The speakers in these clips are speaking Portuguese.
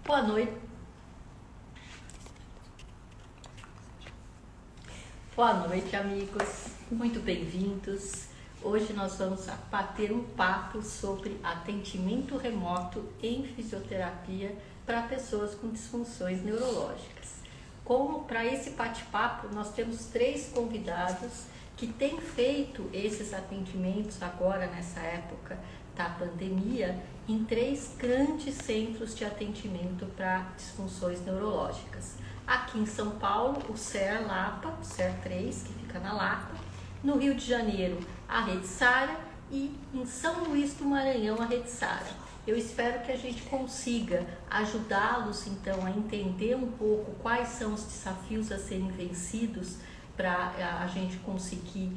Boa noite. Boa noite, amigos. Muito bem-vindos. Hoje nós vamos bater um papo sobre atendimento remoto em fisioterapia para pessoas com disfunções neurológicas. Como para esse bate-papo, nós temos 3 convidados que têm feito esses atendimentos agora nessa época da pandemia em 3 grandes centros de atendimento para disfunções neurológicas. Aqui em São Paulo, o CER Lapa, o CER 3, que fica na Lapa. No Rio de Janeiro, a Rede Sara, e em São Luís do Maranhão, a Rede Sara. Eu espero que a gente consiga ajudá-los, então, a entender um pouco quais são os desafios a serem vencidos para a gente conseguir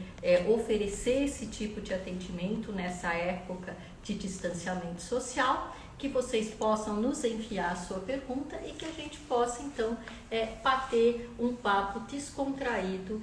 oferecer esse tipo de atendimento nessa época de distanciamento social, que vocês possam nos enviar a sua pergunta e que a gente possa, então, bater um papo descontraído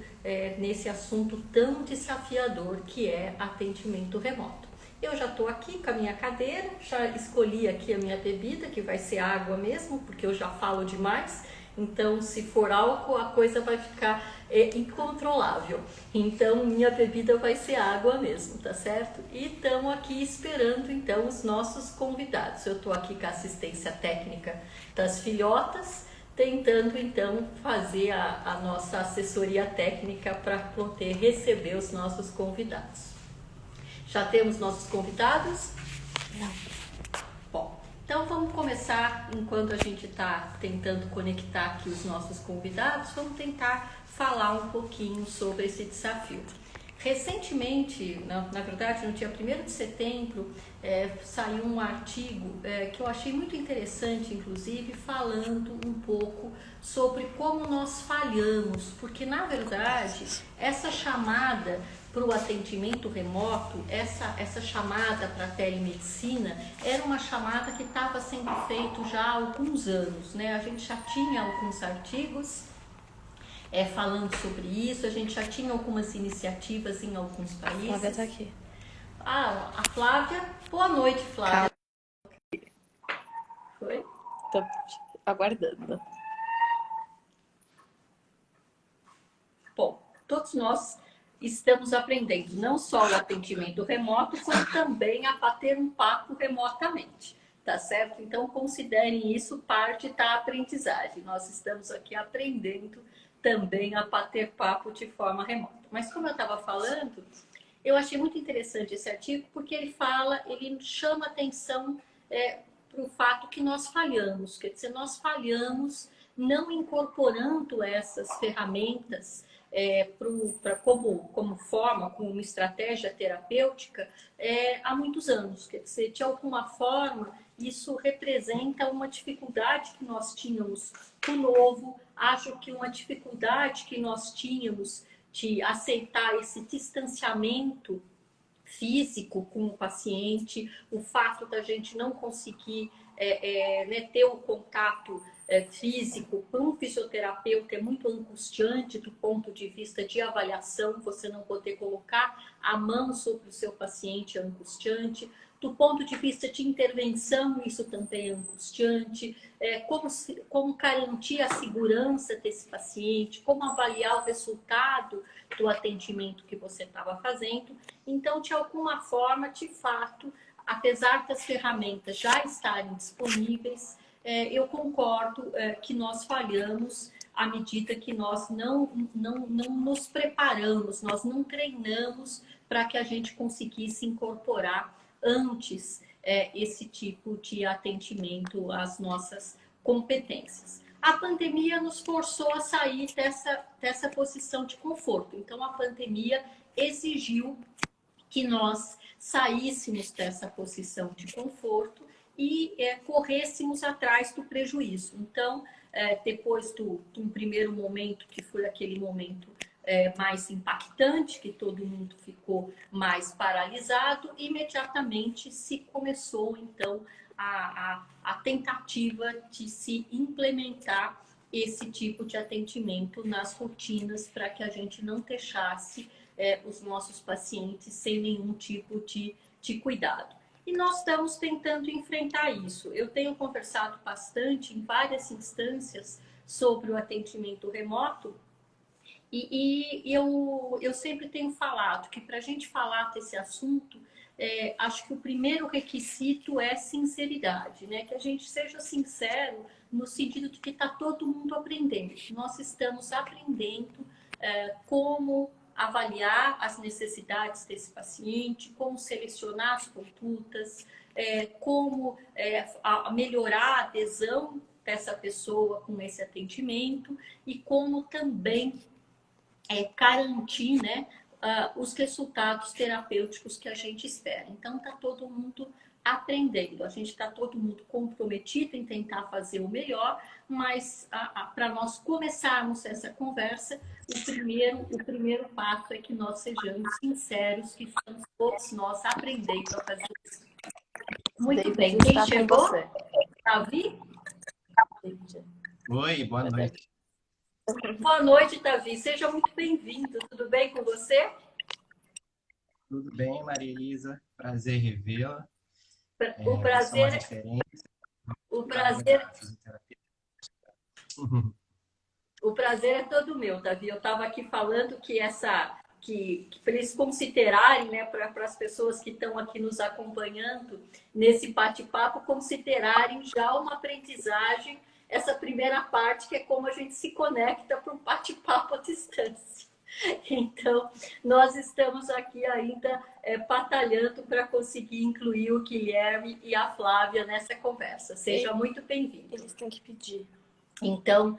nesse assunto tão desafiador que é atendimento remoto. Eu já estou aqui com a minha cadeira, já escolhi aqui a minha bebida, que vai ser água mesmo, porque eu já falo demais. Então, se for álcool, a coisa vai ficar incontrolável. Então, minha bebida vai ser água mesmo, tá certo? E estamos aqui esperando, então, os nossos convidados. Eu estou aqui com a assistência técnica das filhotas, tentando, então, fazer a nossa assessoria técnica para poder receber os nossos convidados. Já temos nossos convidados? Não. Bom, então vamos começar, enquanto a gente está tentando conectar aqui os nossos convidados, vamos tentar falar um pouquinho sobre esse desafio. Recentemente, na verdade no dia 1º de setembro, saiu um artigo que eu achei muito interessante, inclusive, falando um pouco sobre como nós falhamos, porque na verdade essa chamada para o atendimento remoto, essa chamada para a telemedicina, era uma chamada que estava sendo feita já há alguns anos, né? A gente já tinha alguns artigos falando sobre isso, a gente já tinha algumas iniciativas em alguns países. A Flávia está aqui. Ah, a Flávia. Boa noite, Flávia. Foi? Tô aguardando. Bom, todos nós estamos aprendendo não só o atendimento remoto, como também a bater um papo remotamente, tá certo? Então, considerem isso parte da aprendizagem. Nós estamos aqui aprendendo também a bater papo de forma remota. Mas como eu estava falando, eu achei muito interessante esse artigo porque ele chama atenção para o fato que nós falhamos, quer dizer, nós falhamos não incorporando essas ferramentas como forma, como uma estratégia terapêutica há muitos anos. Quer dizer, de alguma forma, isso representa uma dificuldade que nós tínhamos com o novo, acho que uma dificuldade que nós tínhamos de aceitar esse distanciamento físico com o paciente, o fato da gente não conseguir ter o contato físico para um fisioterapeuta é muito angustiante do ponto de vista de avaliação, você não poder colocar a mão sobre o seu paciente é angustiante. Do ponto de vista de intervenção, isso também é angustiante. Como garantir a segurança desse paciente, como avaliar o resultado do atendimento que você estava fazendo. Então, de alguma forma, de fato, apesar das ferramentas já estarem disponíveis, eu concordo que nós falhamos à medida que nós não nos preparamos, nós não treinamos para que a gente conseguisse incorporar antes esse tipo de atendimento às nossas competências. A pandemia nos forçou a sair dessa posição de conforto. Então, a pandemia exigiu que nós saíssemos dessa posição de conforto e corrêssemos atrás do prejuízo. Então, depois de um primeiro momento, que foi aquele momento mais impactante, que todo mundo ficou mais paralisado, imediatamente se começou, então, a tentativa de se implementar esse tipo de atendimento nas rotinas para que a gente não deixasse os nossos pacientes sem nenhum tipo de cuidado. E nós estamos tentando enfrentar isso. Eu tenho conversado bastante em várias instâncias sobre o atendimento remoto e eu sempre tenho falado que para a gente falar desse assunto, acho que o primeiro requisito é sinceridade, né? Que a gente seja sincero no sentido de que está todo mundo aprendendo. Nós estamos aprendendo como avaliar as necessidades desse paciente, como selecionar as condutas, como melhorar a adesão dessa pessoa com esse atendimento e como também garantir, né, os resultados terapêuticos que a gente espera. Então, está todo mundo aprendendo, a gente está todo mundo comprometido em tentar fazer o melhor, mas para nós começarmos essa conversa, o primeiro passo é que nós sejamos sinceros, que estamos todos nós aprendendo a fazer isso. Muito David bem, quem está com chegou? você. Davi? David. Oi, boa noite. Boa noite, Davi. Seja muito bem-vindo. Tudo bem com você? Tudo bem, Maria Elisa? Prazer revê-la. O Você é uma prazer, referência. o prazer, Da fisioterapia. o prazer é todo meu, Davi. Eu estava aqui falando que para eles considerarem, né, para as pessoas que estão aqui nos acompanhando nesse bate-papo, considerarem já uma aprendizagem essa primeira parte, que é como a gente se conecta para um bate-papo à distância. Então, nós estamos aqui ainda batalhando para conseguir incluir o Guilherme e a Flávia nessa conversa. Seja muito bem-vindo. Eles têm que pedir. Então,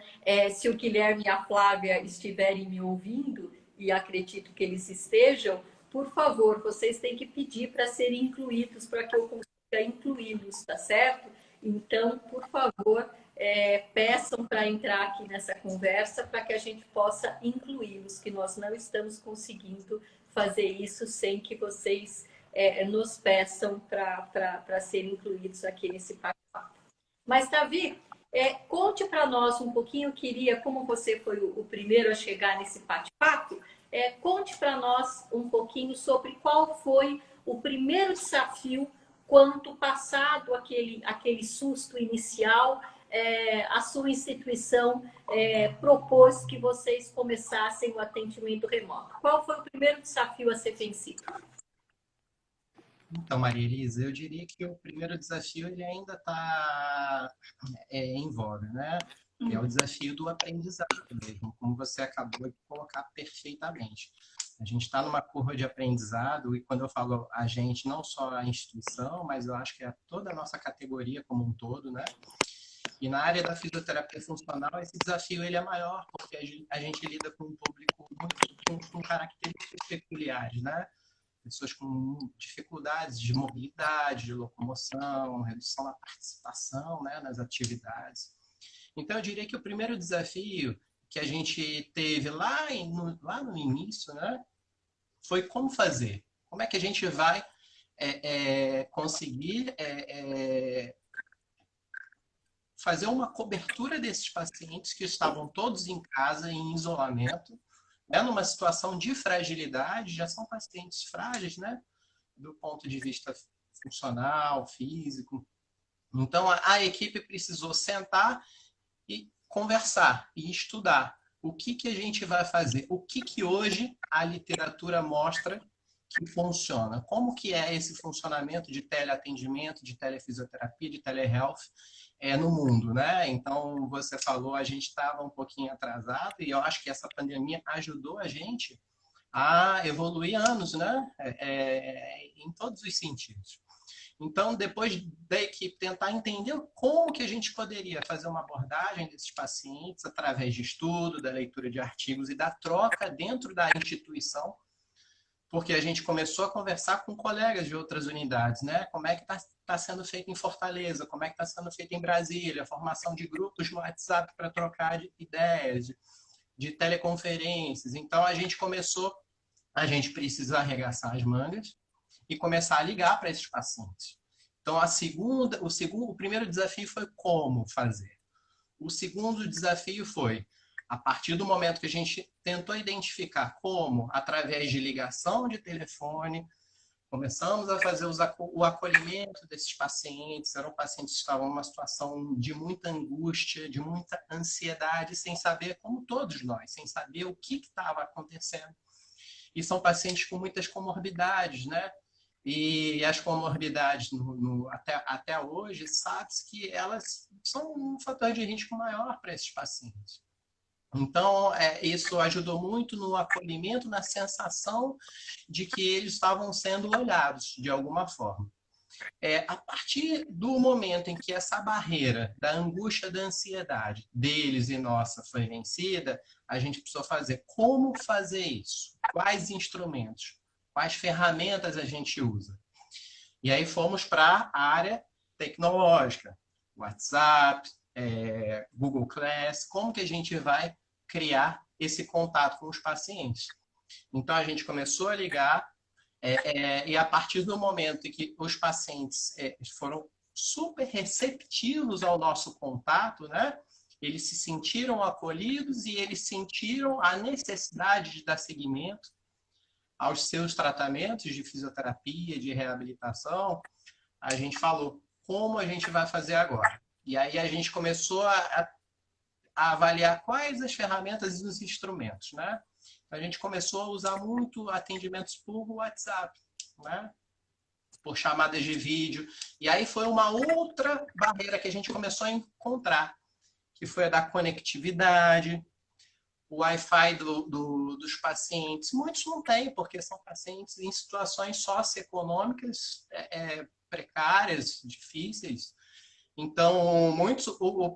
se o Guilherme e a Flávia estiverem me ouvindo, e acredito que eles estejam, por favor, vocês têm que pedir para serem incluídos, para que eu consiga incluí-los, tá certo? Então, por favor, peçam para entrar aqui nessa conversa para que a gente possa incluí-los, que nós não estamos conseguindo fazer isso sem que vocês nos peçam para serem incluídos aqui nesse bate-papo. Mas, Davi, conte para nós um pouquinho, como você foi o primeiro a chegar nesse bate-papo, conte para nós um pouquinho sobre qual foi o primeiro desafio quando, passado aquele susto inicial, a sua instituição propôs que vocês começassem o atendimento remoto. Qual foi o primeiro desafio a ser vencido? Então, Maria Elisa, eu diria que o primeiro desafio ele ainda está em voga, né? É o desafio do aprendizado mesmo, como você acabou de colocar perfeitamente. A gente está numa curva de aprendizado, e quando eu falo a gente, não só a instituição, mas eu acho que é toda a nossa categoria como um todo, né? E na área da fisioterapia funcional, esse desafio ele é maior, porque a gente lida com um público com características peculiares, né? Pessoas com dificuldades de mobilidade, de locomoção, redução da participação, né, nas atividades. Então, eu diria que o primeiro desafio que a gente teve lá no início, né, foi como fazer. Como é que a gente vai conseguir fazer uma cobertura desses pacientes que estavam todos em casa, em isolamento, né, numa situação de fragilidade, já são pacientes frágeis, né, do ponto de vista funcional, físico. Então, a equipe precisou sentar e conversar e estudar o que a gente vai fazer, o que hoje a literatura mostra que funciona, como que é esse funcionamento de teleatendimento, de telefisioterapia, de telehealth no mundo, né? Então, você falou, a gente estava um pouquinho atrasado e eu acho que essa pandemia ajudou a gente a evoluir anos, né? Em todos os sentidos. Então, depois da equipe tentar entender como que a gente poderia fazer uma abordagem desses pacientes através de estudo, da leitura de artigos e da troca dentro da instituição, porque a gente começou a conversar com colegas de outras unidades, né? Como é que está sendo feito em Fortaleza, como é que está sendo feito em Brasília, a formação de grupos no WhatsApp para trocar de ideias, de teleconferências. Então, a gente precisa arregaçar as mangas e começar a ligar para esses pacientes. Então, o primeiro desafio foi como fazer. O segundo desafio foi, a partir do momento que a gente tentou identificar como, através de ligação de telefone, começamos a fazer o acolhimento desses pacientes. Eram pacientes que estavam numa situação de muita angústia, de muita ansiedade, sem saber, como todos nós, sem saber o que estava acontecendo. E são pacientes com muitas comorbidades, né? E as comorbidades, até hoje, sabe-se que elas são um fator de risco maior para esses pacientes. Então, isso ajudou muito no acolhimento, na sensação de que eles estavam sendo olhados de alguma forma. A partir do momento em que essa barreira da angústia, da ansiedade deles e nossa foi vencida, a gente precisou fazer. Como fazer isso? Quais instrumentos? Quais ferramentas a gente usa? E aí fomos para a área tecnológica. WhatsApp, Google Class, como que a gente vai criar esse contato com os pacientes? Então, a gente começou a ligar e a partir do momento em que os pacientes foram super receptivos ao nosso contato, né? Eles se sentiram acolhidos e eles sentiram a necessidade de dar seguimento aos seus tratamentos de fisioterapia, de reabilitação. A gente falou, como a gente vai fazer agora? E aí a gente começou a avaliar quais as ferramentas e os instrumentos, né? A gente começou a usar muito atendimentos por WhatsApp, né? Por chamadas de vídeo. E aí foi uma outra barreira que a gente começou a encontrar, que foi a da conectividade, o Wi-Fi dos pacientes. Muitos não têm, porque são pacientes em situações socioeconômicas precárias, difíceis. Então, muitos, os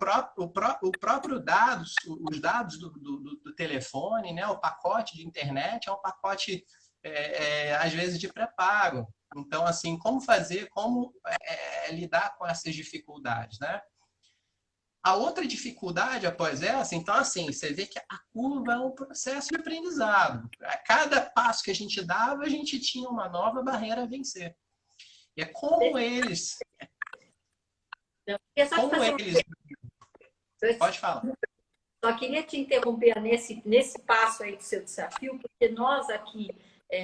dados do telefone, né, o pacote de internet é um pacote, às vezes, de pré-pago. Então, assim, como lidar com essas dificuldades, né? A outra dificuldade após essa, então, assim, você vê que a curva é um processo de aprendizado. A cada passo que a gente dava, a gente tinha uma nova barreira a vencer. E é como eles... Pode falar. Só queria te interromper nesse passo aí do seu desafio, porque nós aqui,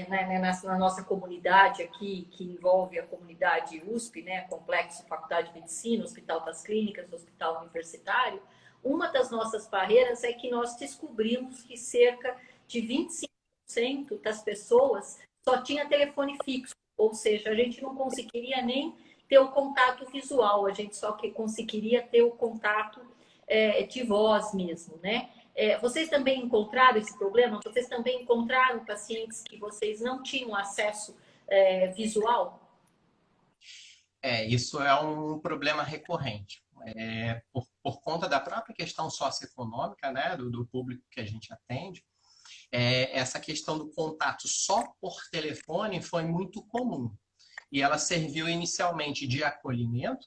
na nossa comunidade aqui, que envolve a comunidade USP, né, Complexo Faculdade de Medicina, Hospital das Clínicas, Hospital Universitário, uma das nossas barreiras é que nós descobrimos que cerca de 25% das pessoas só tinha telefone fixo, ou seja, a gente não conseguiria nem ter o contato visual, a gente só que conseguiria ter o contato de voz mesmo, né? Vocês também encontraram esse problema? Vocês também encontraram pacientes que vocês não tinham acesso visual? Isso é um problema recorrente. Por conta da própria questão socioeconômica, né, do público que a gente atende, essa questão do contato só por telefone foi muito comum. E ela serviu inicialmente de acolhimento,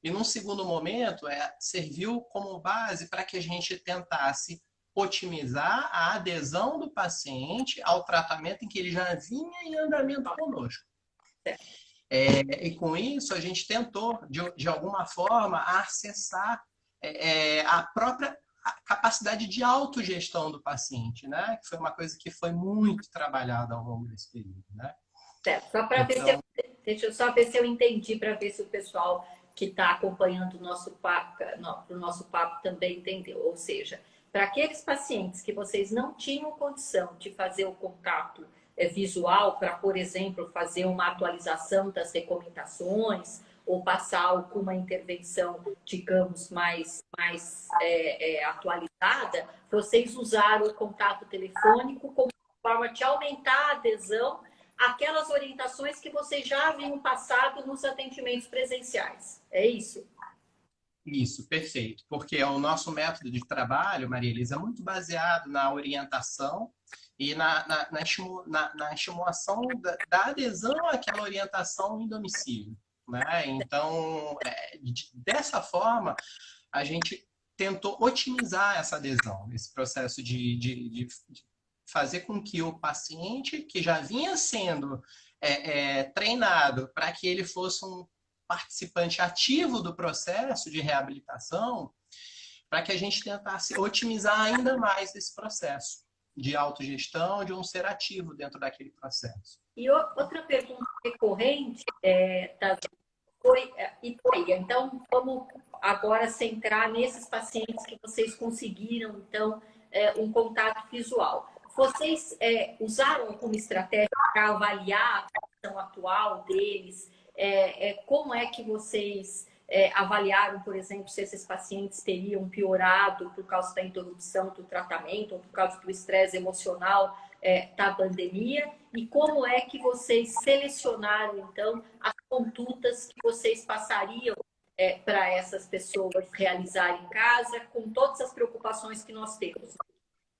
e num segundo momento serviu como base para que a gente tentasse otimizar a adesão do paciente ao tratamento em que ele já vinha em andamento conosco. E com isso a gente tentou, de alguma forma, acessar a própria capacidade de autogestão do paciente, né? Que foi uma coisa que foi muito trabalhada ao longo desse período, né? Só para ver deixa eu só ver se eu entendi, para ver se o pessoal que está acompanhando o nosso papo também entendeu. Ou seja, para aqueles pacientes que vocês não tinham condição de fazer o contato visual, para, por exemplo, fazer uma atualização das recomendações ou passar alguma intervenção, digamos, mais atualizada, vocês usaram o contato telefônico como forma de aumentar a adesão àquelas orientações que vocês já haviam passado nos atendimentos presenciais. É isso? Isso, perfeito. Porque o nosso método de trabalho, Maria Elisa, é muito baseado na orientação e na estimulação da adesão àquela orientação em domicílio, né? Então, dessa forma, a gente tentou otimizar essa adesão, esse processo de fazer com que o paciente, que já vinha sendo treinado para que ele fosse um participante ativo do processo de reabilitação, para que a gente tentasse otimizar ainda mais esse processo. de autogestão, de um ser ativo dentro daquele processo. E outra pergunta recorrente, Davi, então, vamos agora centrar nesses pacientes que vocês conseguiram, então, um contato visual. Vocês usaram alguma estratégia para avaliar a condição atual deles? Como é que vocês avaliaram, por exemplo, se esses pacientes teriam piorado por causa da interrupção do tratamento ou por causa do estresse emocional da pandemia? E como é que vocês selecionaram, então, as condutas que vocês passariam para essas pessoas realizarem em casa, com todas as preocupações que nós temos?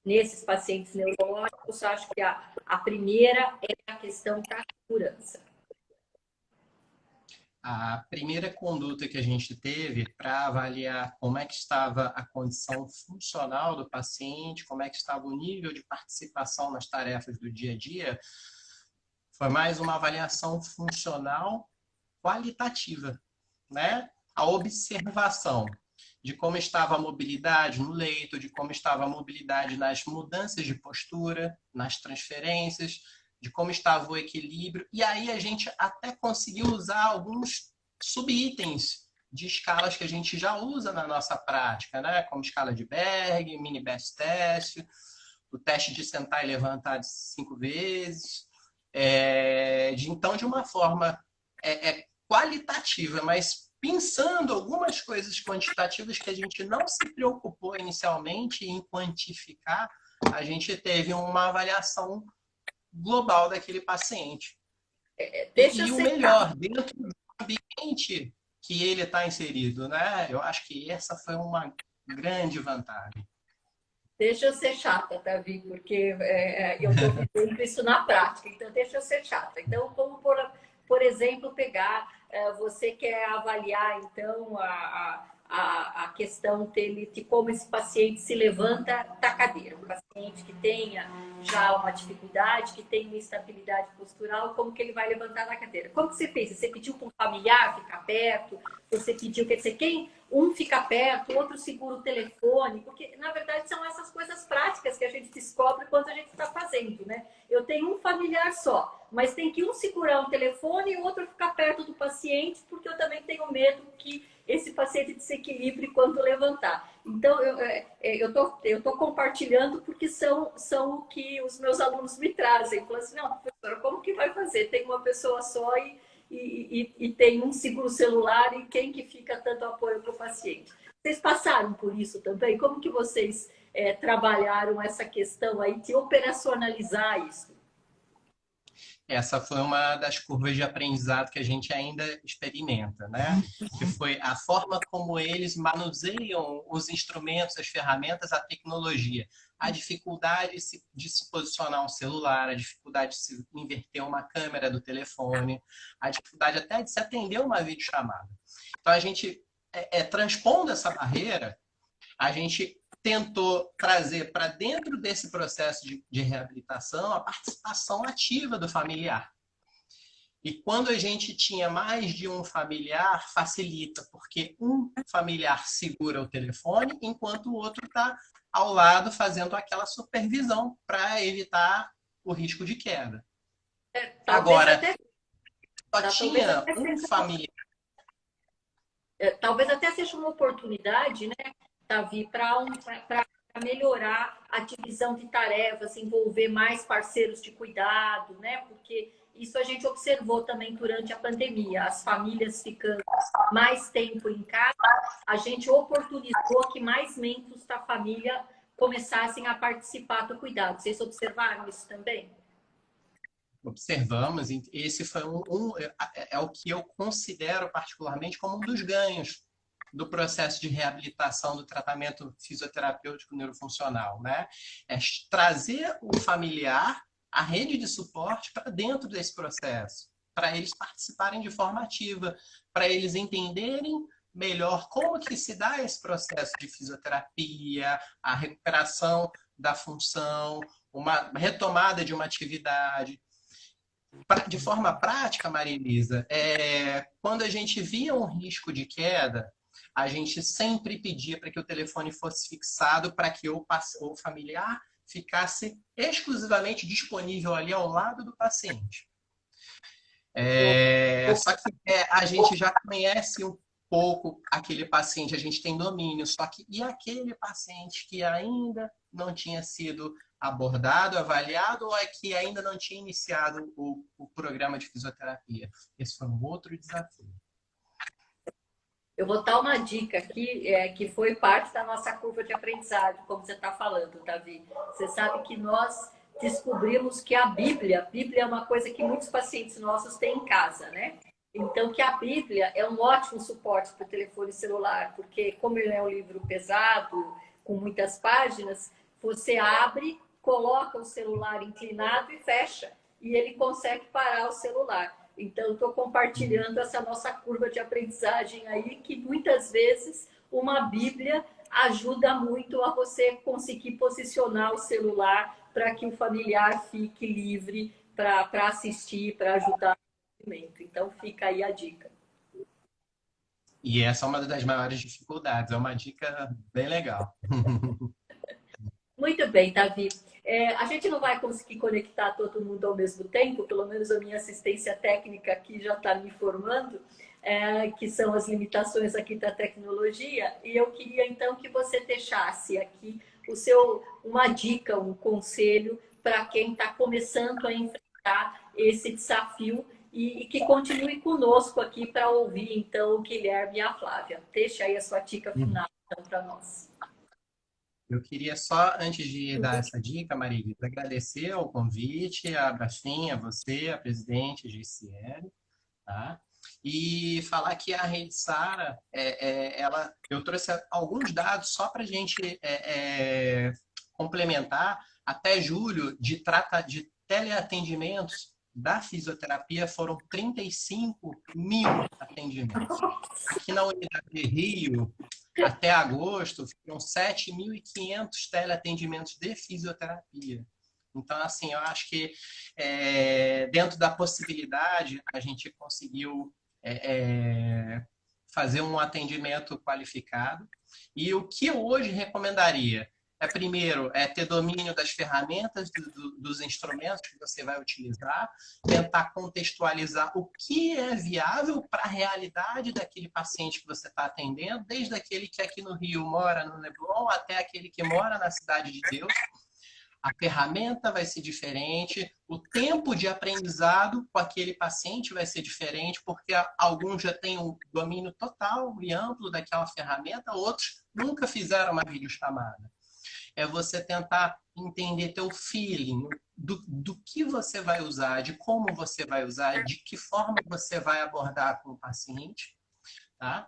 Nesses pacientes neurológicos, eu acho que a primeira é a questão da segurança. A primeira conduta que a gente teve para avaliar como é que estava a condição funcional do paciente, como é que estava o nível de participação nas tarefas do dia a dia, foi mais uma avaliação funcional qualitativa, né? A observação de como estava a mobilidade no leito, de como estava a mobilidade nas mudanças de postura, nas transferências, de como estava o equilíbrio. E aí a gente até conseguiu usar alguns subitens de escalas que a gente já usa na nossa prática, né? Como escala de Berg, mini best test, o teste de sentar e levantar de 5 vezes. Então, de uma forma qualitativa, mas pensando algumas coisas quantitativas que a gente não se preocupou inicialmente em quantificar, a gente teve uma avaliação global daquele paciente. E o melhor, dentro do ambiente que ele está inserido, né? Eu acho que essa foi uma grande vantagem. Deixa eu ser chata, Davi, porque eu estou vivendo isso na prática, então deixa eu ser chata. Então, como, por exemplo, pegar, você quer avaliar, então, a questão dele, de como esse paciente se levanta da cadeira. Um paciente que tenha já uma dificuldade, que tenha uma instabilidade postural, como que ele vai levantar da cadeira? Como que você fez? Você pediu para um familiar ficar perto? Você pediu, quer dizer, quem um fica perto, o outro segura o telefone? Porque, na verdade, são essas coisas práticas que a gente descobre quando a gente está fazendo, né? Eu tenho um familiar só, mas tem que um segurar um telefone e o outro ficar perto do paciente, porque eu também tenho medo que esse paciente desequilibre quando levantar. Então, eu tô compartilhando porque são o que os meus alunos me trazem. Falam assim, não, professora, como que vai fazer? Tem uma pessoa só e tem um seguro celular e quem que fica tanto apoio para o paciente? Vocês passaram por isso também? Como que vocês trabalharam essa questão aí de operacionalizar isso? Essa foi uma das curvas de aprendizado que a gente ainda experimenta, né? Que foi a forma como eles manuseiam os instrumentos, as ferramentas, a tecnologia. A dificuldade de se posicionar um celular, a dificuldade de se inverter uma câmera do telefone, a dificuldade até de se atender uma videochamada. Então, a gente, transpondo essa barreira, a gente tentou trazer para dentro desse processo de reabilitação a participação ativa do familiar. E quando a gente tinha mais de um familiar, facilita, porque um familiar segura o telefone, enquanto o outro está ao lado fazendo aquela supervisão para evitar o risco de queda. Agora, só tinha um familiar. Talvez até seja uma oportunidade, né, Davi, para melhorar a divisão de tarefas, envolver mais parceiros de cuidado, né? Porque isso a gente observou também durante a pandemia, as famílias ficando mais tempo em casa, a gente oportunizou que mais membros da família começassem a participar do cuidado. Vocês observaram isso também? Observamos, esse foi o que eu considero particularmente como um dos ganhos do processo de reabilitação do tratamento fisioterapêutico neurofuncional, né? É trazer o familiar, a rede de suporte para dentro desse processo, para eles participarem de forma ativa, para eles entenderem melhor como que se dá esse processo de fisioterapia, a recuperação da função, uma retomada de uma atividade. De forma prática, Maria Elisa, quando a gente via um risco de queda, a gente sempre pedia para que o telefone fosse fixado para que o familiar ficasse exclusivamente disponível ali ao lado do paciente. Só que a gente já conhece um pouco aquele paciente, a gente tem domínio, só que e aquele paciente que ainda não tinha sido abordado, avaliado, ou é que ainda não tinha iniciado o programa de fisioterapia? Esse foi um outro desafio. Eu vou dar uma dica aqui, que foi parte da nossa curva de aprendizagem, como você está falando, Davi. Você sabe que nós descobrimos que a Bíblia é uma coisa que muitos pacientes nossos têm em casa, né? Então, que a Bíblia é um ótimo suporte para o telefone celular, porque como ele é um livro pesado, com muitas páginas, você abre, coloca o celular inclinado e fecha, e ele consegue parar o celular. Então, estou compartilhando essa nossa curva de aprendizagem aí, que muitas vezes uma Bíblia ajuda muito a você conseguir posicionar o celular para que o familiar fique livre para assistir, para ajudar no movimento. Então, fica aí a dica. E essa é uma das maiores dificuldades, é uma dica bem legal. Muito bem, Davi. A gente não vai conseguir conectar todo mundo ao mesmo tempo, pelo menos a minha assistência técnica aqui já está me informando, que são as limitações aqui da tecnologia, e eu queria então que você deixasse aqui uma dica, um conselho para quem está começando a enfrentar esse desafio e que continue conosco aqui para ouvir então o Guilherme e a Flávia. Deixa aí a sua dica final então, para nós. Eu queria só, antes de dar essa dica, Marília, agradecer o convite, a Braskem, a você, a presidente GCL, tá? E falar que a Rede Sara, eu trouxe alguns dados só para a gente complementar. Até julho, de teleatendimentos da fisioterapia, foram 35 mil atendimentos. Aqui na unidade de Rio, até agosto, foram 7.500 teleatendimentos de fisioterapia. Então, assim, eu acho que dentro da possibilidade, a gente conseguiu fazer um atendimento qualificado. E o que eu hoje recomendaria primeiro, ter domínio das ferramentas, dos instrumentos que você vai utilizar, tentar contextualizar o que é viável para a realidade daquele paciente que você está atendendo, desde aquele que aqui no Rio mora no Leblon até aquele que mora na Cidade de Deus. A ferramenta vai ser diferente, o tempo de aprendizado com aquele paciente vai ser diferente, porque alguns já têm um domínio total e amplo daquela ferramenta, outros nunca fizeram uma videochamada. É você tentar entender teu feeling do que você vai usar, de como você vai usar, de que forma você vai abordar com o paciente, tá?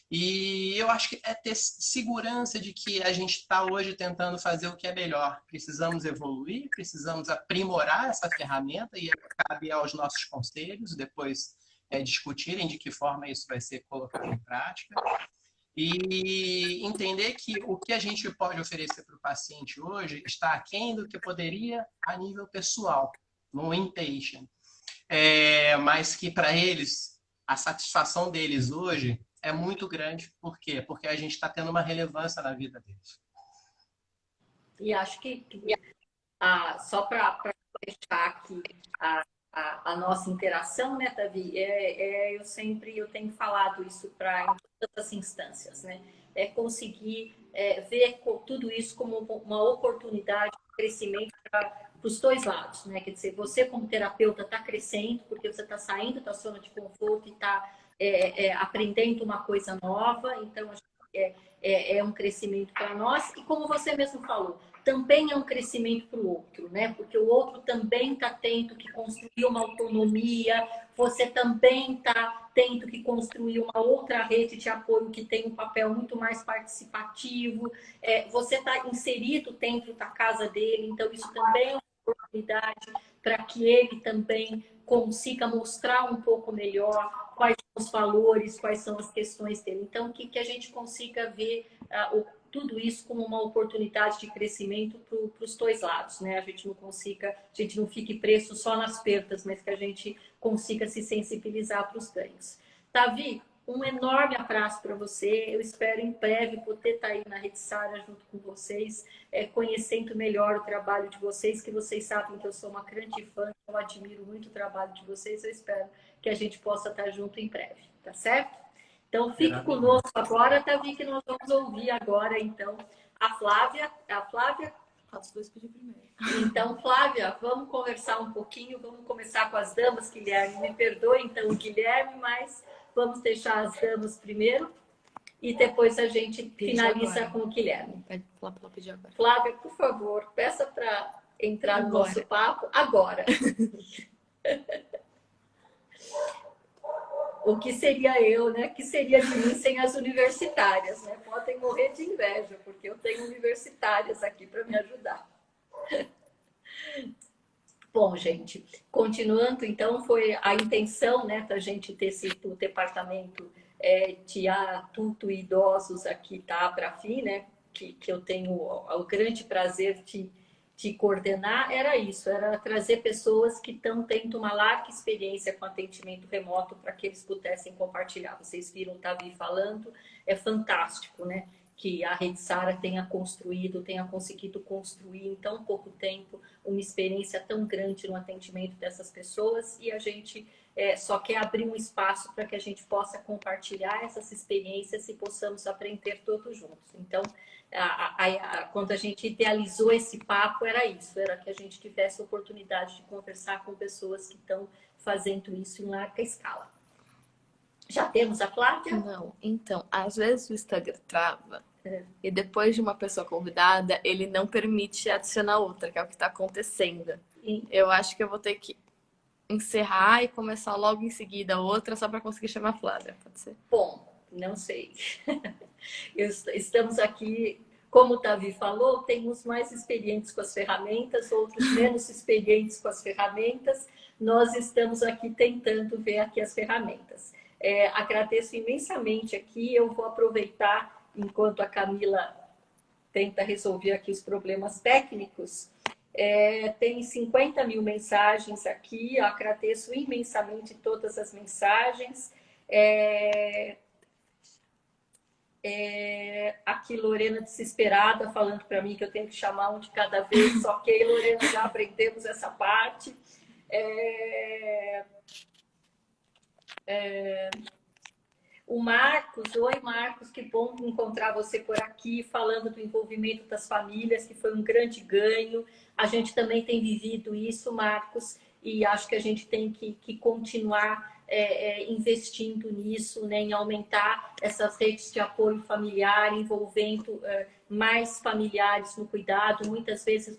E eu acho que é ter segurança de que a gente está hoje tentando fazer o que é melhor. Precisamos evoluir, precisamos aprimorar essa ferramenta e cabe aos nossos conselhos depois discutirem de que forma isso vai ser colocado em prática. E entender que o que a gente pode oferecer para o paciente hoje está aquém do que poderia a nível pessoal, no inpatient. Mas que para eles, a satisfação deles hoje é muito grande. Por quê? Porque a gente está tendo uma relevância na vida deles. E acho que só para fechar aqui a nossa interação, né, Davi? Eu tenho falado isso em todas as instâncias, né? É conseguir ver tudo isso como uma oportunidade de crescimento para os dois lados, né? Quer dizer, você como terapeuta está crescendo porque você está saindo da zona de conforto e está aprendendo uma coisa nova, então é um crescimento para nós. E como você mesmo falou, também é um crescimento para o outro, né? Porque o outro também está tendo que construir uma autonomia, você também está tendo que construir uma outra rede de apoio que tem um papel muito mais participativo, você está inserido dentro da casa dele, então isso também é uma oportunidade para que ele também consiga mostrar um pouco melhor quais são os valores, quais são as questões dele. Então, que a gente consiga ver tudo isso como uma oportunidade de crescimento para os dois lados, né? A gente não fique preso só nas perdas, mas que a gente consiga se sensibilizar para os ganhos. Davi, Um enorme abraço para você. Eu espero em breve poder estar aí na Rede Sara junto com vocês, conhecendo melhor o trabalho de vocês, que vocês sabem que eu sou uma grande fã, eu admiro muito o trabalho de vocês. Eu espero que a gente possa estar junto em breve, tá certo? Então, fique conosco agora, Tavi, que nós vamos ouvir agora, então, a Flávia. A Flávia. Os dois pedir primeiro. Então, Flávia, vamos conversar um pouquinho, vamos começar com as damas, Guilherme. Me perdoe, então, o Guilherme, mas vamos deixar as damas primeiro e depois a gente finaliza agora com o Guilherme. Pede para ela pedir agora. Flávia, por favor, peça para entrar no nosso papo agora. O que seria eu, né? Que seria de mim sem as universitárias, né? Podem morrer de inveja, porque eu tenho universitárias aqui para me ajudar. Bom, gente, continuando, então, foi a intenção, né, da gente ter o departamento de adulto e idosos aqui, tá, para fim, né, que eu tenho o grande prazer de coordenar, era isso, era trazer pessoas que estão tendo uma larga experiência com atendimento remoto para que eles pudessem compartilhar. Vocês viram o Tavi falando, é fantástico, né? Que a Rede Sara tenha conseguido construir em tão pouco tempo uma experiência tão grande no atendimento dessas pessoas, e a gente só quer abrir um espaço para que a gente possa compartilhar essas experiências e possamos aprender todos juntos. Então, quando a gente idealizou esse papo, era isso, era que a gente tivesse a oportunidade de conversar com pessoas que estão fazendo isso em larga escala. Já temos a Flávia? Não, então, às vezes o Instagram trava e depois de uma pessoa convidada, ele não permite adicionar outra, que é o que está acontecendo. Eu acho que eu vou ter que encerrar e começar logo em seguida outra, só para conseguir chamar a Flávia, pode ser? Bom, não sei. Estamos aqui, como o Tavi falou, tem uns mais experientes com as ferramentas, outros menos experientes com as ferramentas. Nós estamos aqui tentando ver aqui as ferramentas. Agradeço imensamente aqui, eu vou aproveitar, enquanto a Camila tenta resolver aqui os problemas técnicos, tem 50 mil mensagens aqui, eu agradeço imensamente todas as mensagens. Aqui Lorena desesperada falando para mim que eu tenho que chamar um de cada vez, ok, Lorena, já aprendemos essa parte. O Marcos, oi Marcos, que bom encontrar você por aqui, falando do envolvimento das famílias, que foi um grande ganho. A gente também tem vivido isso, Marcos, e acho que a gente tem que continuar investindo nisso, né, em aumentar essas redes de apoio familiar, envolvendo mais familiares no cuidado. Muitas vezes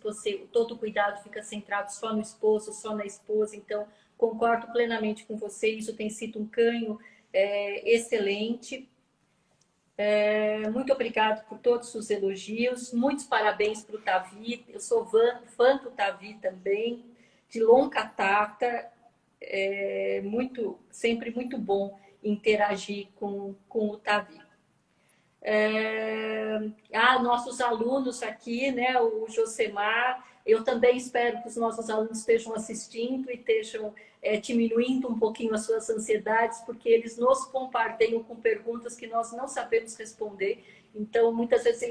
todo o cuidado fica centrado só no esposo, só na esposa, então concordo plenamente com você, isso tem sido um ganho excelente. Muito obrigado por todos os elogios, muitos parabéns para o Tavi, eu sou fã do Tavi também, de longa data, sempre muito bom interagir com o Tavi. Nossos alunos aqui, né, o Josemar, eu também espero que os nossos alunos estejam assistindo e estejam diminuindo um pouquinho as suas ansiedades, porque eles nos bombardeiam com perguntas que nós não sabemos responder. Então, muitas vezes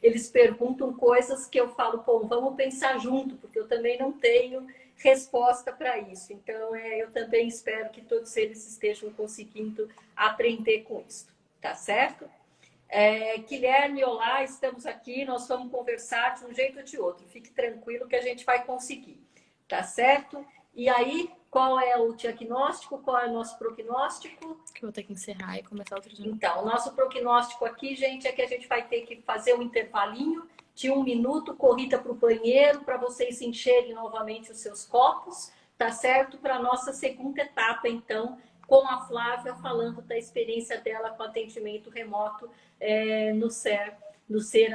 eles perguntam coisas que eu falo, pô, vamos pensar junto, porque eu também não tenho resposta para isso. Então, eu também espero que todos eles estejam conseguindo aprender com isso. Tá certo? Guilherme, olá, estamos aqui, nós vamos conversar de um jeito ou de outro. Fique tranquilo que a gente vai conseguir. Tá certo? E aí, qual é o diagnóstico? Qual é o nosso prognóstico? Que eu vou ter que encerrar e começar outro dia. Então, o nosso prognóstico aqui, gente, é que a gente vai ter que fazer um intervalinho de 1 minuto, corrida para o banheiro, para vocês encherem novamente os seus copos, tá certo? Para a nossa segunda etapa, então, com a Flávia falando da experiência dela com atendimento remoto no SER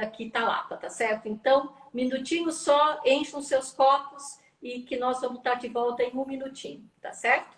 aqui Italapa, tá certo? Então, minutinho só, enchem os seus copos e que nós vamos estar de volta em 1 minutinho, tá certo?